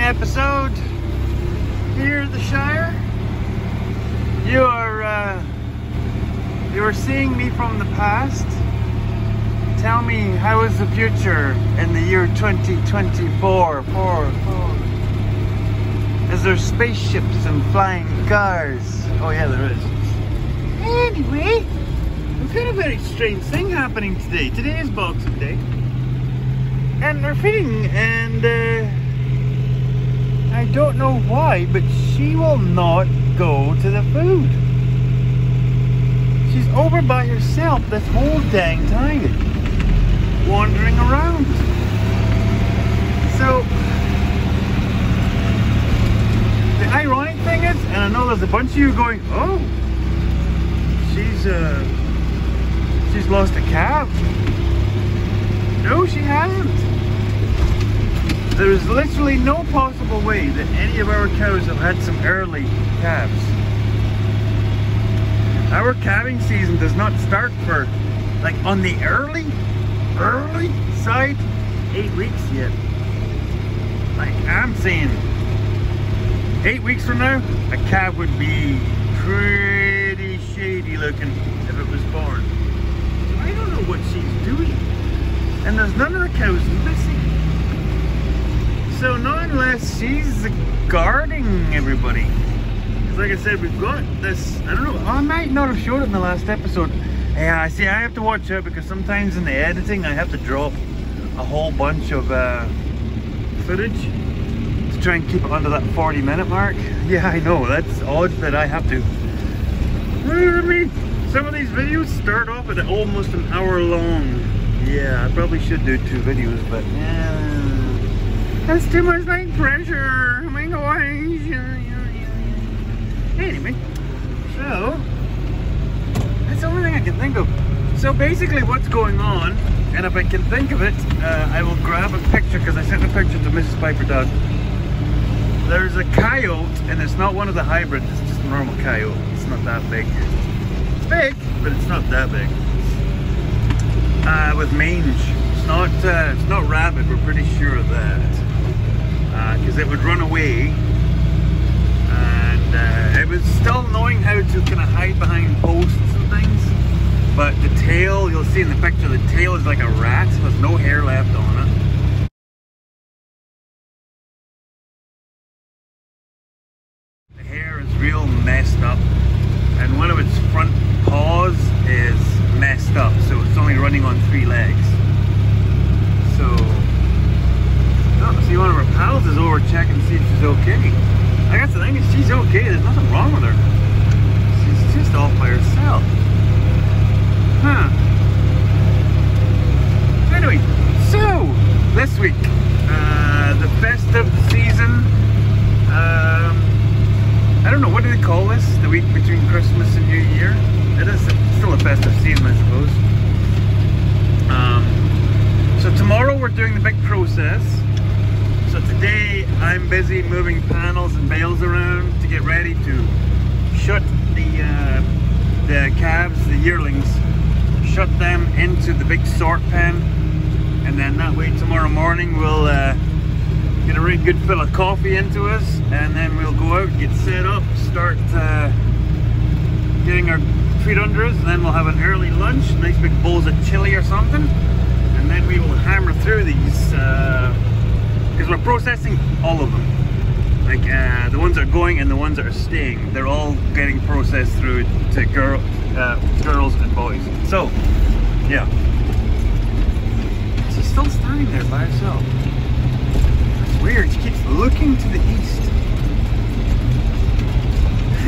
episode here at the Shire. You are seeing me from the past. Tell me, how is the future in the year 2024? Is there spaceships and flying cars? Oh yeah, there is. Anyway, we've got a very strange thing happening today. Today is Boxing Day. And we're feeding, and I don't know why, but she will not go to the food. She's over by herself this whole dang time, wandering around. So, the ironic thing is, and I know there's a bunch of you going, oh, she's lost a calf. No, she hasn't. There is literally no possible way that any of our cows have had some early calves. Our calving season does not start for, like, on the early side, 8 weeks yet. Like, I'm saying 8 weeks from now, a calf would be pretty shady looking if it was born. I don't know what she's doing. And there's none of the cows missing. So not unless she's guarding everybody. Because like I said, we've got this, I don't know, I might not have showed it in the last episode. Yeah, see, I have to watch out because sometimes in the editing I have to drop a whole bunch of footage to try and keep it under that 40-minute mark. Yeah, I know, that's odd that I have to. I mean, some of these videos start off at almost an hour long. Yeah, I probably should do 2 videos, but yeah, that's too much like pressure. Oh my gosh. Anyway, so that's the only thing I can think of. So basically what's going on, and if I can think of it, I will grab a picture, because I sent a picture to Mrs. Piper Dog. There's a coyote, and it's not one of the hybrids, it's just a normal coyote. It's not that big. It's big, but it's not that big. With mange. It's not rabid, we're pretty sure of that. Because it would run away, and it was still knowing how to kind of hide behind posts and things. But the tail, you'll see in the picture, the tail is like a rat. There's no hair left on it. The hair is real messed up, and one of its front paws is messed up, so it's only running on 3 legs. So, oh, see, one of her pals is over checking to see if she's okay. I guess the thing is, she's okay, there's nothing wrong with her. She's just off by herself. Huh. Anyway, so, this week, the festive season, I don't know, what do they call this? The week between Christmas and New Year? It is still a festive season, I suppose. So tomorrow we're doing the big process. So today I'm busy moving panels and bales around to get ready to shut the calves, the yearlings, shut them into the big sort pen, and then that way tomorrow morning we'll get a really good fill of coffee into us, and then we'll go out, get set up, start getting our feet under us, and then we'll have an early lunch, nice big bowls of chili or something, and then we will hammer through these, because we're processing all of them. Like the ones that are going and the ones that are staying, they're all getting processed through to girls and boys. So, yeah. She's still standing there by herself. That's weird, she keeps looking to the east. I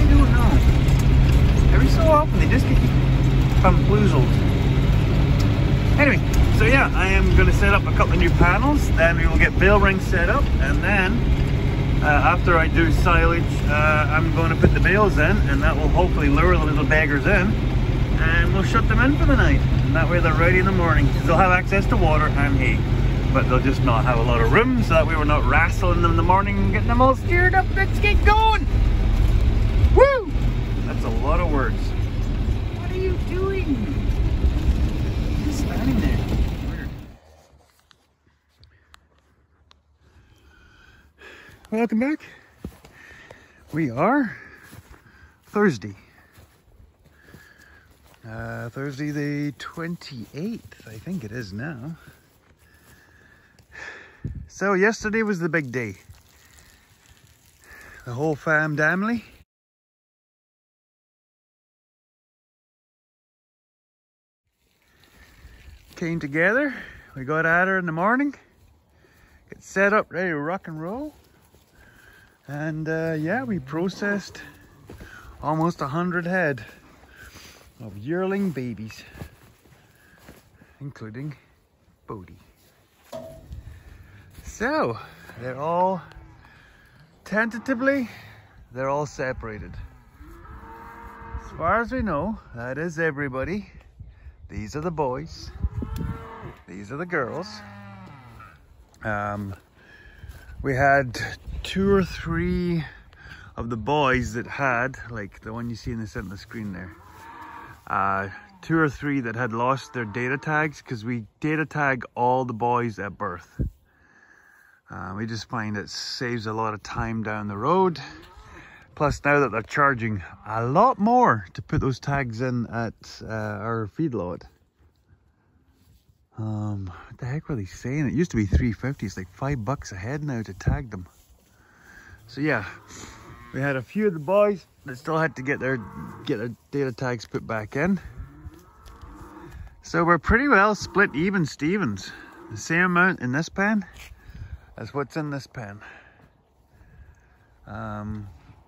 don't know. Every so often they just get bamboozled. Anyway, so yeah, I am going to set up a couple of new panels, then we will get bale rings set up, and then after I do silage, I'm going to put the bales in, and that will hopefully lure the little beggars in, and we'll shut them in for the night, and that way they're ready in the morning, because they'll have access to water and hay, but they'll just not have a lot of room, so that way we're not wrestling them in the morning and getting them all steered up. Let's get going! Woo! That's a lot of words. What are you doing? Just standing there. Weird. welcome back. We are Thursday. Thursday the 28th, I think it is now. So yesterday was the big day. The whole family came together. We got at her in the morning, get set up, ready to rock and roll. And yeah, we processed almost 100 head of yearling babies, including Bodhi. So they're all tentatively, they're all separated. As far as we know, that is everybody. These are the boys. These are the girls. We had 2 or 3 of the boys that had, like the one you see in the center of the screen there. 2 or 3 that had lost their data tags, because we data tag all the boys at birth. We just find it saves a lot of time down the road. Plus now that they're charging a lot more to put those tags in at our feedlot. What the heck were they saying? It used to be $3.50. It's like $5 a head now to tag them. So yeah, we had a few of the boys that still had to get their data tags put back in. So we're pretty well split even Stevens. The same amount in this pen as what's in this pen.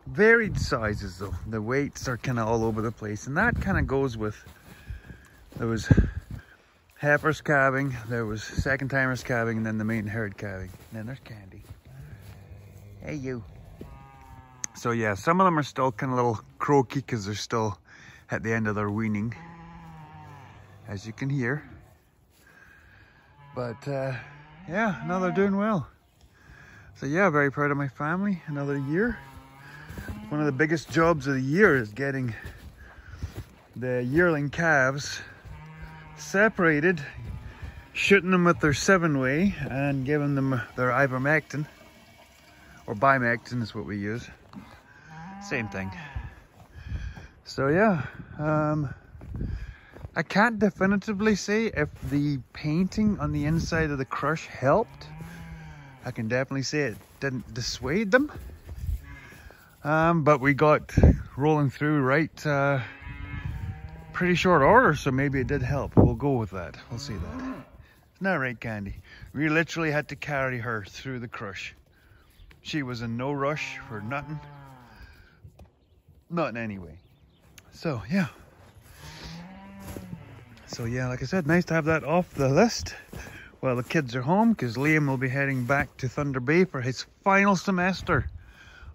Varied sizes though. The weights are kind of all over the place, and that kind of goes with, there was heifers calving, there was second timers calving, and then the main herd calving. And then there's Candy. Hey you. So yeah, some of them are still kind of a little croaky because they're still at the end of their weaning, as you can hear. But yeah, no, they're doing well. So yeah, very proud of my family. Another year. One of the biggest jobs of the year is getting the yearling calves separated, shooting them with their 7-way and giving them their ivermectin, or bimectin is what we use. Same thing. So yeah, I can't definitively say if the painting on the inside of the crush helped. I can definitely say it didn't dissuade them. But we got rolling through right pretty short order, so maybe it did help. We'll go with that. We'll see that. Isn't that right, Candy? We literally had to carry her through the crush. She was in no rush for nothing. Not in any way. So yeah. So yeah, like I said, nice to have that off the list. Well, the kids are home because Liam will be heading back to Thunder Bay for his final semester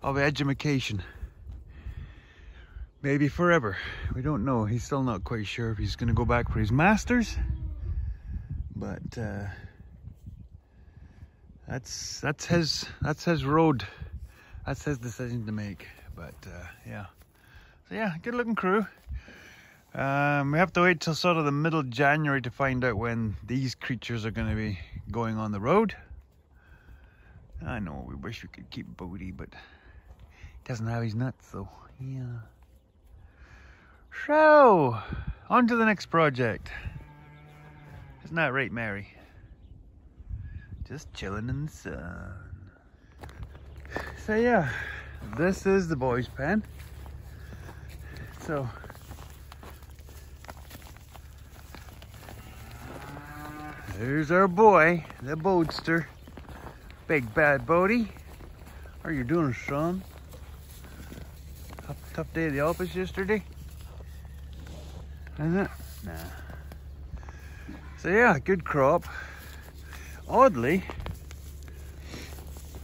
of edumacation. Maybe forever. We don't know. He's still not quite sure if he's going to go back for his masters. But that's his road. That's his decision to make. But yeah. So yeah, good looking crew. We have to wait till sort of the middle of January to find out when these creatures are going to be going on the road. I know we wish we could keep Bodhi, but he doesn't have his nuts, so yeah. So, on to the next project. Isn't that right, Mary? Just chilling in the sun. So yeah, this is the boys' pen. So there's our boy, the Bodester. Big bad Bodie. How are you doing, son? Tough day at the office yesterday? Isn't it? Nah. So yeah, good crop. Oddly,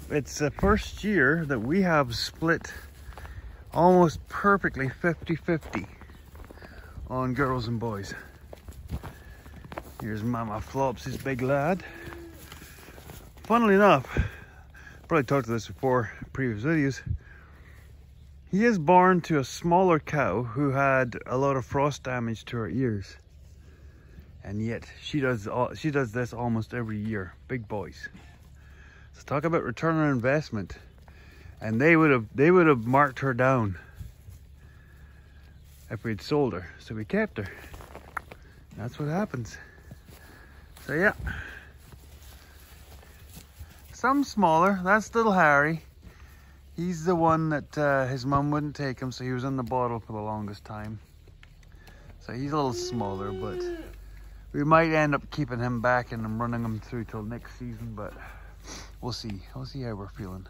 it's the first year that we have split almost perfectly 50-50 on girls and boys. Here's Mama Flops, this big lad. Funnily enough, probably talked to this before in previous videos, he is born to a smaller cow who had a lot of frost damage to her ears. And yet she does this almost every year. Big boys. So talk about return on investment. And they would have marked her down if we'd sold her. So we kept her. That's what happens. So yeah. Some smaller. That's little Harry. He's the one that his mum wouldn't take him, so he was in the bottle for the longest time. So he's a little smaller, but we might end up keeping him back and running him through till next season, but we'll see. We'll see how we're feeling.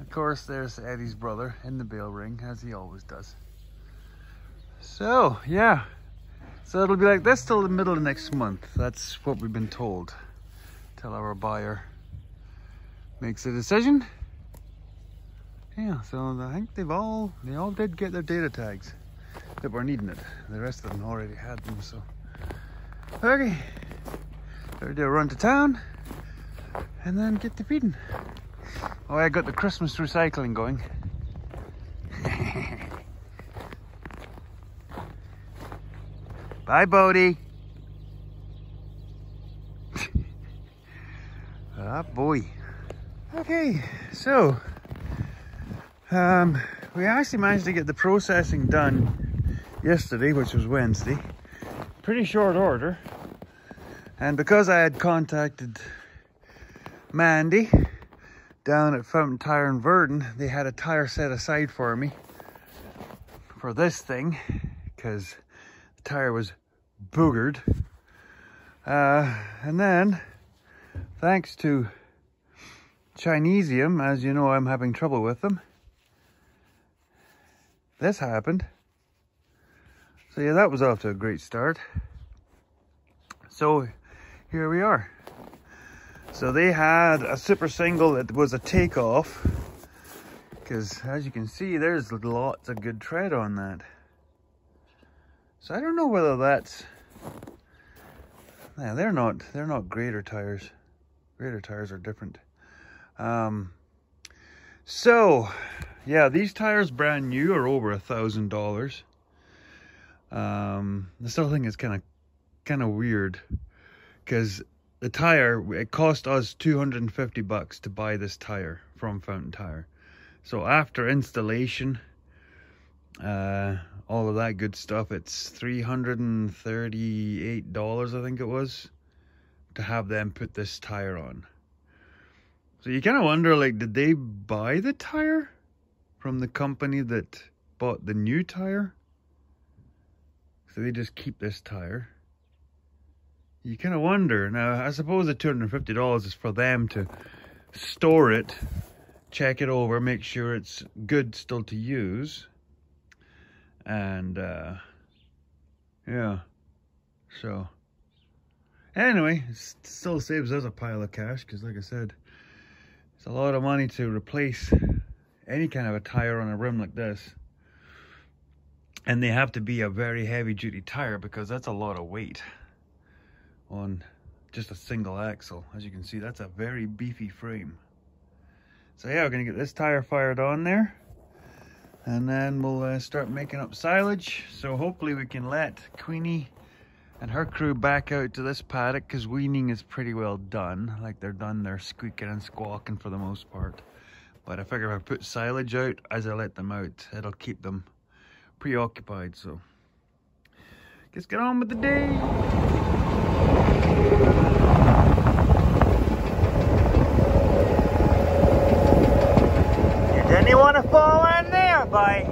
Of course, there's Eddie's brother in the bail ring, as he always does. So, yeah. So it'll be like this till the middle of next month. That's what we've been told. Till our buyer makes a decision. Yeah, so I think they all did get their data tags that were needing it. The rest of them already had them, so. Okay. Better do a run to town and then get to feeding. Oh, I got the Christmas recycling going. Bye, Bodie. Ah, boy. Okay, so we actually managed to get the processing done yesterday, which was Wednesday. Pretty short order. And because I had contacted Mandy down at Fountain Tire in Verdon, they had a tire set aside for me for this thing because the tire was boogered. And then, thanks to Chinesium, as you know, I'm having trouble with them. This happened. So yeah, that was off to a great start. So here we are. So they had a super single that was a takeoff, because as you can see, there's lots of good tread on that. So I don't know whether that's, yeah, they're not grader tires. Grader tires are different. So yeah, these tires brand new are over $1,000. I still think it's kind of weird, because the tire, it cost us $250 to buy this tire from Fountain Tire. So after installation, all of that good stuff, it's $338, I think it was, to have them put this tire on. So you kind of wonder, like, did they buy the tire from the company that bought the new tire? So they just keep this tire. You kind of wonder. Now, I suppose the $250 is for them to store it, check it over, make sure it's good still to use. And, yeah. So, anyway, it still saves us a pile of cash, because like I said, it's a lot of money to replace any kind of a tire on a rim like this. And they have to be a very heavy duty tire, because that's a lot of weight on just a single axle. As you can see, that's a very beefy frame. So yeah, we're gonna get this tire fired on there, and then we'll start making up silage. So hopefully we can let Queenie and her crew back out to this paddock, because weaning is pretty well done. Like, they're done, they're squeaking and squawking for the most part. But I figure if I put silage out as I let them out, it'll keep them preoccupied. So let's get on with the day. You didn't want to fall in there, bye.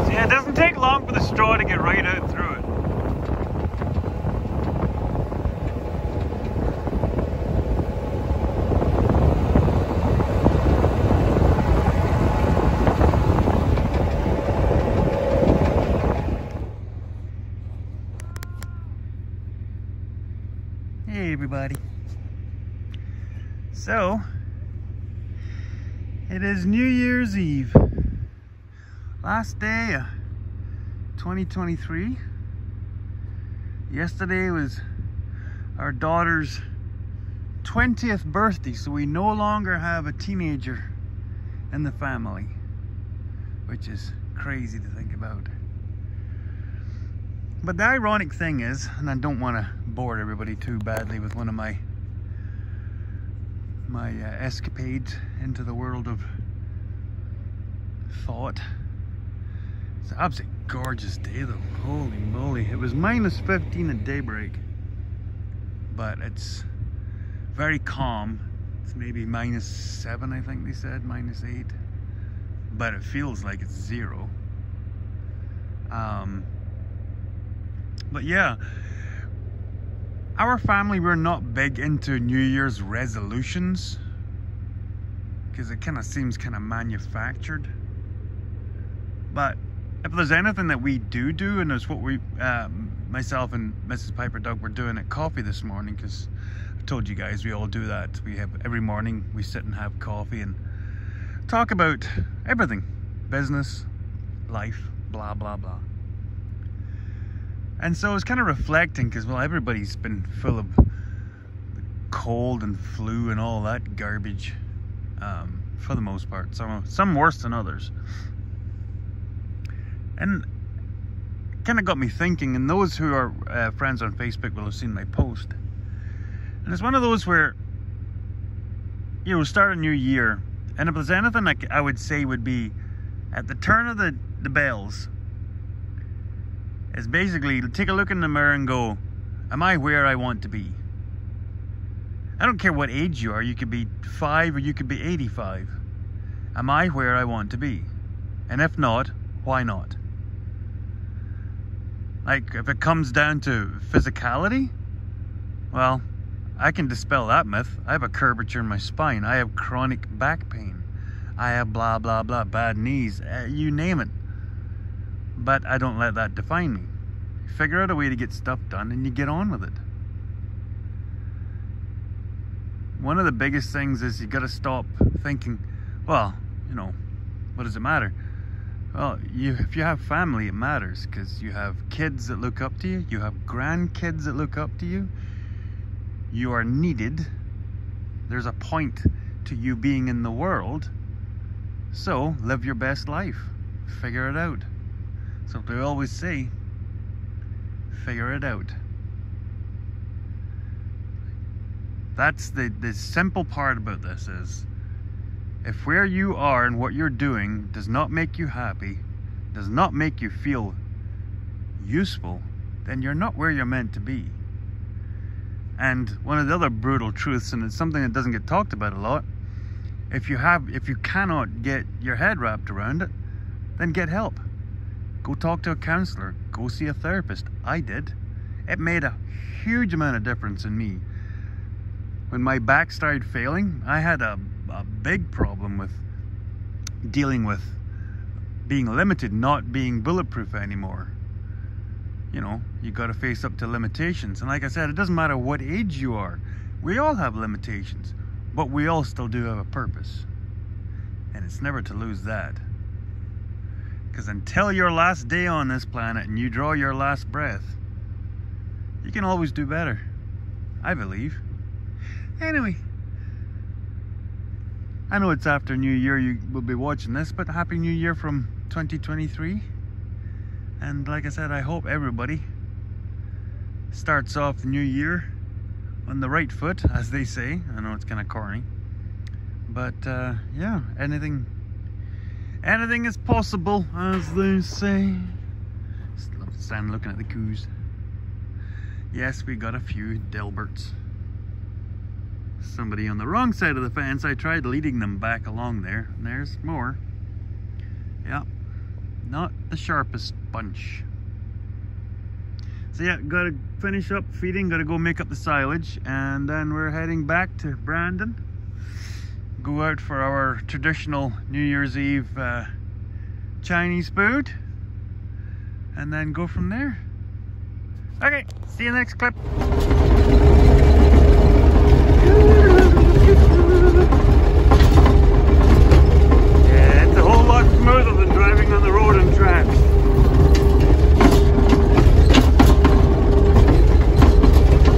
See, it doesn't take long for the straw to get right out through it. Hey everybody. So, it is New Year's Eve. Last day of 2023. Yesterday was our daughter's 20th birthday, so we no longer have a teenager in the family, which is crazy to think about. But the ironic thing is, and I don't want to bore everybody too badly with one of my escapades into the world of thought. It's an absolutely gorgeous day though. Holy moly. It was minus 15 at daybreak, but it's very calm. It's maybe minus 7, I think they said, minus 8, but it feels like it's 0. But yeah, our family, we're not big into New Year's resolutions because it kind of seems kind of manufactured. But if there's anything that we do, and it's what we, myself and Mrs. Piper Doug were doing at coffee this morning, because I told you guys we all do that. We have every morning we sit and have coffee and talk about everything, business, life, blah blah blah. And so I was kind of reflecting, because well, everybody's been full of cold and flu and all that garbage, for the most part. Some worse than others. And it kind of got me thinking, and those who are friends on Facebook will have seen my post. And it's one of those where, you know, start a new year, and if there's anything I would say would be, at the turn of the bells, is basically take a look in the mirror and go, am I where I want to be? I don't care what age you are. You could be 5 or you could be 85. Am I where I want to be? And if not, why not? Like, if it comes down to physicality, well, I can dispel that myth. I have a curvature in my spine. I have chronic back pain. I have blah, blah, blah, bad knees, you name it. But I don't let that define me. Figure out a way to get stuff done and you get on with it. One of the biggest things is you got to stop thinking, well, you know, what does it matter? Well, if you have family, it matters, because you have kids that look up to you. You have grandkids that look up to you. You are needed. There's a point to you being in the world. So live your best life. Figure it out. So they always say, figure it out. That's the simple part about this is, if where you are and what you're doing does not make you happy, does not make you feel useful, then you're not where you're meant to be. And one of the other brutal truths, and it's something that doesn't get talked about a lot, if you cannot get your head wrapped around it, then get help. Go talk to a counselor, go see a therapist. I did. It made a huge amount of difference in me. When my back started failing, I had a big problem with dealing with being limited, not being bulletproof anymore. You know, you got to face up to limitations. And like I said, it doesn't matter what age you are. We all have limitations, but we all still do have a purpose. And it's never to lose that. Because until your last day on this planet and you draw your last breath, you can always do better, I believe. Anyway, I know it's after New Year you will be watching this, but Happy New Year from 2023. And like I said, I hope everybody starts off the new year on the right foot, as they say. I know it's kind of corny, but yeah, anything is possible, as they say. Just love to stand looking at the coos. Yes, we got a few Delberts. Somebody on the wrong side of the fence. I tried leading them back along there, and there's more. Yeah, not the sharpest bunch. So yeah, gotta finish up feeding, gotta go make up the silage, and then we're heading back to Brandon. Go out for our traditional New Year's Eve Chinese food, and then go from there. Okay, see you in the next clip. Yeah, it's a whole lot smoother than driving on the road and tracks.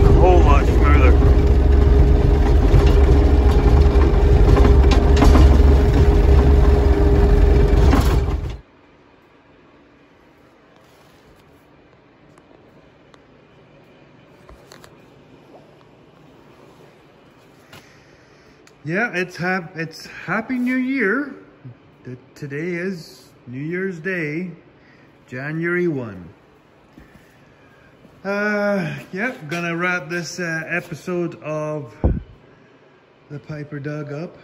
A whole lot smoother. Yeah, it's Happy New Year. Today is New Year's Day, January 1. Yeah, gonna wrap this episode of the Piper Doug up.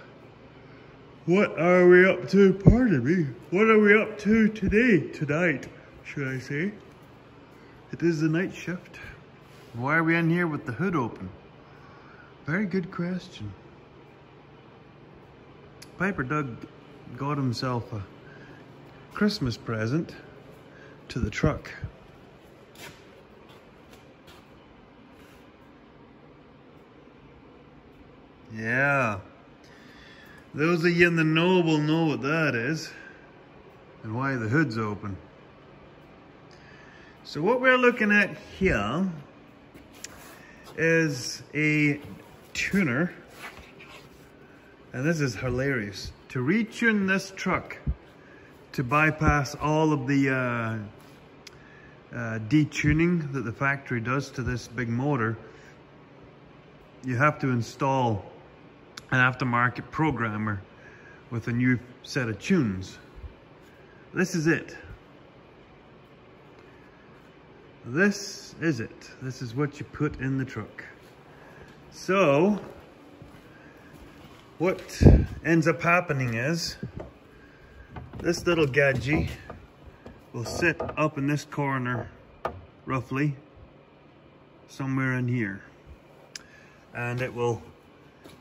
What are we up to? Pardon me. What are we up to tonight, should I say? It is the night shift. Why are we in here with the hood open? Very good question. Piper Doug got himself a Christmas present to the truck. Yeah. Those of you in the know will know what that is and why the hood's open. So what we're looking at here is a tuner. And this is hilarious. To retune this truck to bypass all of the detuning that the factory does to this big motor, you have to install an aftermarket programmer with a new set of tunes. This is it. This is it. This is what you put in the truck. So, what ends up happening is this little gadget will sit up in this corner, roughly, somewhere in here. And it will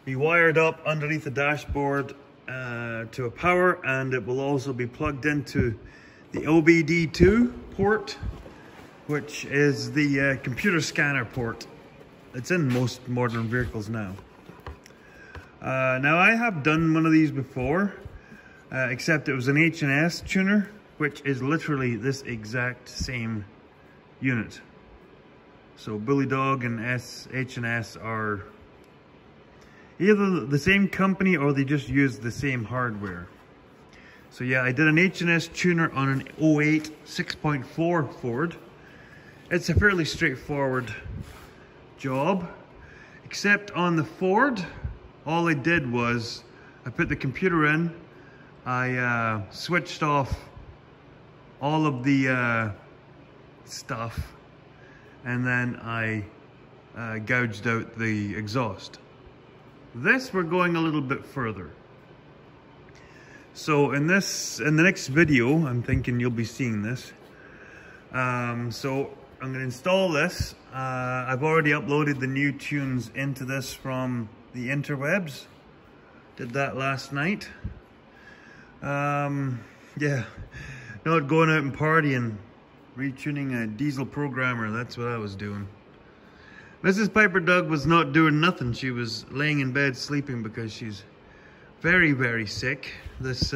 be wired up underneath the dashboard to a power, and it will also be plugged into the OBD2 port, which is the computer scanner port. It's in most modern vehicles now. Now I have done one of these before, except it was an H&S tuner, which is literally this exact same unit. So Bully Dog and H&S are either the same company or they just use the same hardware. So yeah, I did an H&S tuner on an 08 6.4 Ford. It's a fairly straightforward job, except on the Ford, all I did was I put the computer in, I switched off all of the stuff, and then I gouged out the exhaust. This, we're going a little bit further. So in the next video, I'm thinking you'll be seeing this. So I'm gonna install this. I've already uploaded the new tunes into this from the interwebs. Did that last night. Yeah, not going out and partying, retuning a diesel programmer. That's what I was doing. Mrs. Piper Doug was not doing nothing. She was laying in bed sleeping because she's very, very sick. This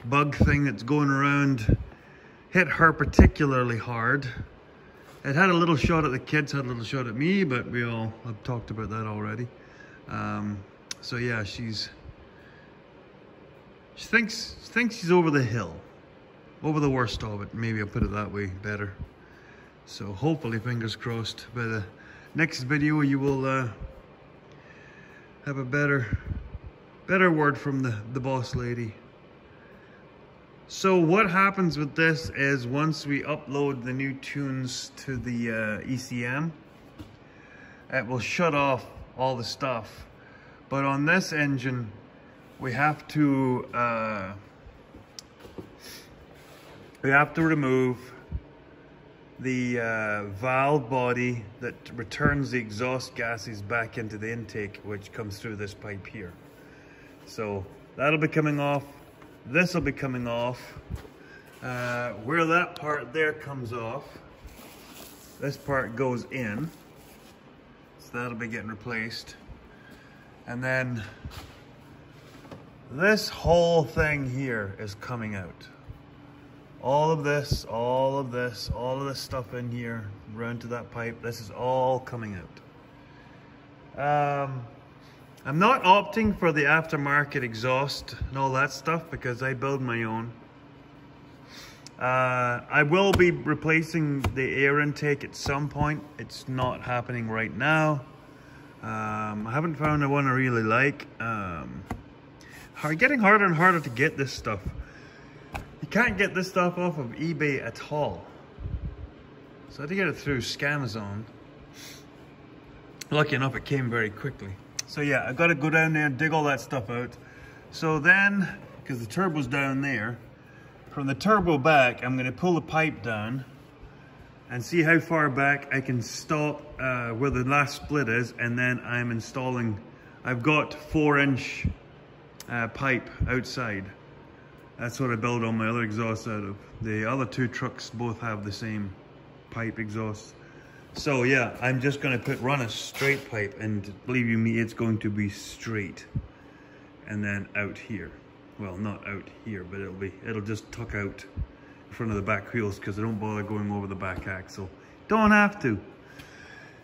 bug thing that's going around hit her particularly hard. It had a little shot at the kids, had a little shot at me, but we all have talked about that already. So yeah, she thinks she's over the hill, over the worst of it. Maybe I'll put it that way better. So hopefully, fingers crossed, by the next video you will have a better word from the boss lady. So what happens with this is once we upload the new tunes to the ECM, it will shut off all the stuff. But on this engine, we have to remove the valve body that returns the exhaust gases back into the intake, which comes through this pipe here. So that'll be coming off. This will be coming off. Where that part there comes off, this part goes in. So that'll be getting replaced. And then this whole thing here is coming out. All of this stuff in here, round to that pipe, this is all coming out. I'm not opting for the aftermarket exhaust and all that stuff because I build my own. I will be replacing the air intake at some point. It's not happening right now. I haven't found the one I really like. Getting harder and harder to get this stuff. You can't get this stuff off of eBay at all. So I had to get it through Scamazon. Lucky enough, it came very quickly. So yeah, I gotta go down there and dig all that stuff out. So then, because the turbo's down there, from the turbo back, I'm gonna pull the pipe down and see how far back I can stop where the last split is, and then I'm installing, I've got 4-inch pipe outside. That's what I build on my other exhaust out of. The other two trucks both have the same pipe exhaust. So yeah, I'm just gonna run a straight pipe, and believe you me, it's going to be straight. And then out here. Well, not out here, but it'll just tuck out in front of the back wheels because I don't bother going over the back axle. Don't have to.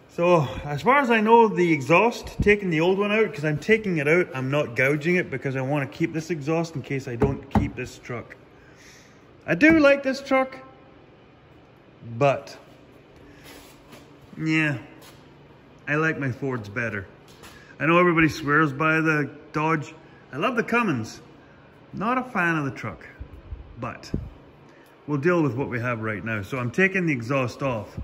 So as far as I know, the exhaust, taking the old one out, because I'm taking it out, I'm not gouging it because I want to keep this exhaust in case I don't keep this truck. I do like this truck, but yeah, I like my Fords better. I know everybody swears by the Dodge. I love the Cummins. Not a fan of the truck, but we'll deal with what we have right now. So I'm taking the exhaust off.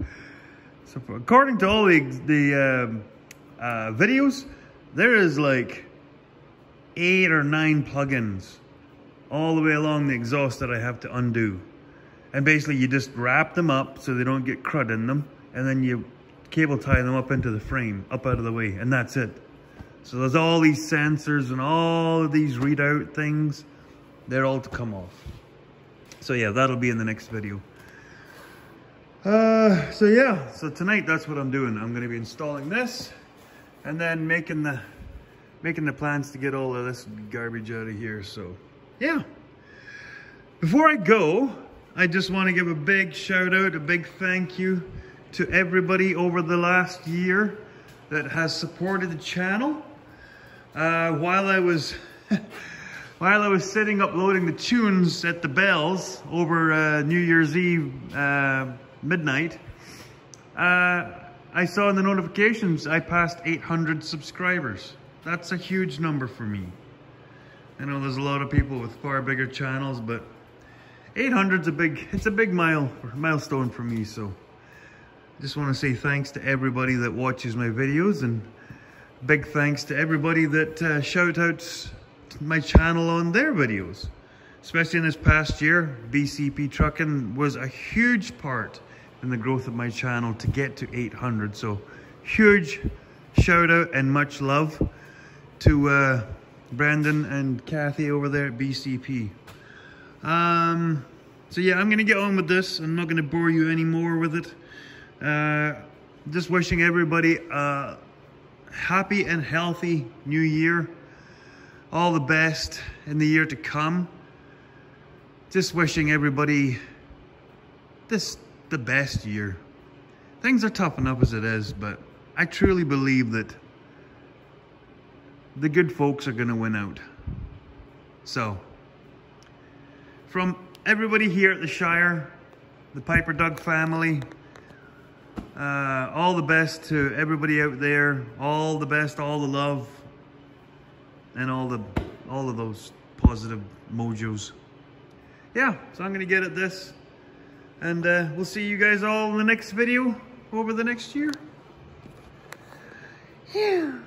So according to all the videos, there is like 8 or 9 plugins all the way along the exhaust that I have to undo. And basically you just wrap them up so they don't get crud in them, and then you cable tie them up into the frame, up out of the way, and that's it. So there's all these sensors and all of these readout things. They're all to come off. So yeah, that'll be in the next video. So yeah, so tonight that's what I'm doing. I'm gonna be installing this and then making the plans to get all of this garbage out of here. So yeah. Before I go, I just want to give a big shout out, a big thank you to everybody over the last year that has supported the channel. While I was sitting uploading the tunes at the Bells over New Year's Eve midnight, I saw in the notifications I passed 800 subscribers. That's a huge number for me. I know there's a lot of people with far bigger channels, but 800's it's a big milestone for me. So I just want to say thanks to everybody that watches my videos, and big thanks to everybody that shout outs my channel on their videos. Especially in this past year, BCP Trucking was a huge part in the growth of my channel to get to 800. So huge shout out and much love to Brandon and Kathy over there at BCP. So yeah, I'm gonna get on with this. I'm not gonna bore you anymore with it. Just wishing everybody a happy and healthy new year. All the best in the year to come. Just wishing everybody the best year. Things are tough enough as it is, but I truly believe that the good folks are gonna win out. So, from everybody here at the Shire, the Piper Doug family, all the best to everybody out there. All the best, all the love, and all of those positive mojos. Yeah, so I'm gonna get at this, and we'll see you guys all in the next video over the next year. Yeah.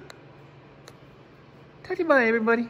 Talk to you bye, everybody.